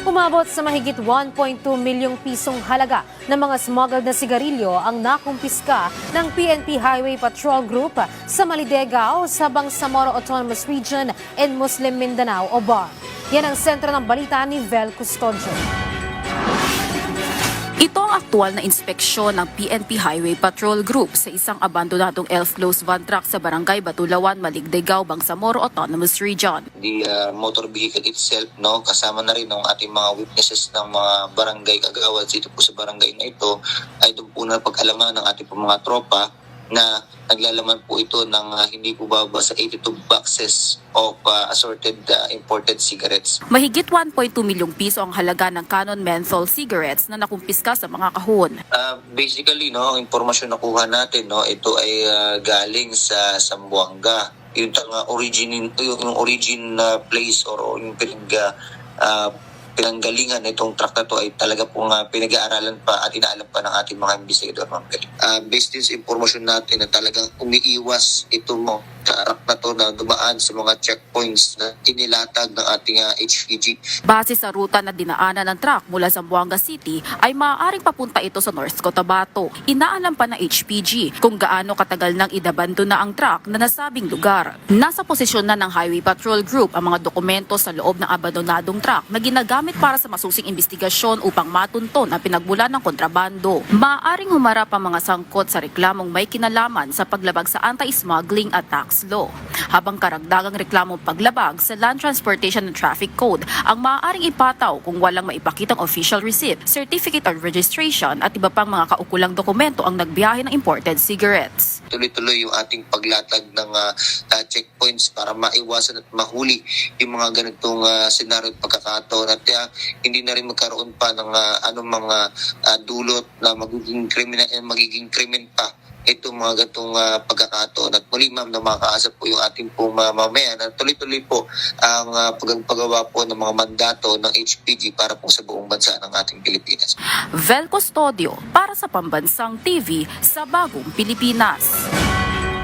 Umabot sa mahigit 1.2 milyong pisong halaga ng mga smuggled na sigarilyo ang nakumpiska ng PNP Highway Patrol Group sa Malidegaw sa Bangsamoro Autonomous Region in Muslim Mindanao o BAR. Yan ang sentro ng balita ni Vel Custodio. Ito ang aktual na inspeksyon ng PNP Highway Patrol Group sa isang abandonadong elf-closed van truck sa barangay Batulawan, Maligdegaw, Bangsamoro Autonomous Region. The motor vehicle itself, no, kasama na rin ng ating mga witnesses ng mga barangay kagawad dito po sa barangay na ito, ay doon po na pag-alaman ng ating po mga tropa na naglalaman po ito ng hindi po baba sa 82 boxes of assorted imported cigarettes. Mahigit 1.2 milyong piso ang halaga ng Canon menthol cigarettes na nakumpiska sa mga kahon. Basically, no, ang impormasyon na kuha natin, no, ito ay galing sa Zamboanga. Yung origin place or yung pinanggalingan itong truck na to ay talaga pong pinag-aaralan pa at inaalam pa ng ating mga investigador. Based din sa impormasyon natin na talagang umiiwas itong truck na to na dumaan sa mga checkpoints na inilatag ng ating HPG. Base sa ruta na dinaanan ng truck mula Zamboanga City ay maaaring papunta ito sa North Cotabato. Inaalam pa ng HPG kung gaano katagal nang idabando na ang truck na nasabing lugar. Nasa posisyon na ng Highway Patrol Group ang mga dokumento sa loob ng abandonadong truck na ginagamit para sa masusing investigasyon upang matunton ang pinagmulan ng kontrabando. Maaaring humarap ang mga sangkot sa reklamong may kinalaman sa paglabag sa anti-smuggling at tax law. Habang karagdagang reklamong paglabag sa Land Transportation and Traffic Code ang maaaring ipataw kung walang maipakitang official receipt, certificate of registration at iba pang mga kaukulang dokumento ang nagbiyahe ng imported cigarettes. Tuloy-tuloy yung ating paglatag ng checkpoints para maiwasan at mahuli yung mga ganitong senaryo at pagkakataon at hindi na rin magkaroon pa ng anumang dulot na magiging krimen pa itong mga ganitong pagkakataon. At muli ma'am, na makakaasa po yung ating pong mamaya na tuloy-tuloy po ang paggawa po ng mga mandato ng HPG para po sa buong bansa ng ating Pilipinas. Vel Custodio para sa Pambansang TV sa Bagong Pilipinas.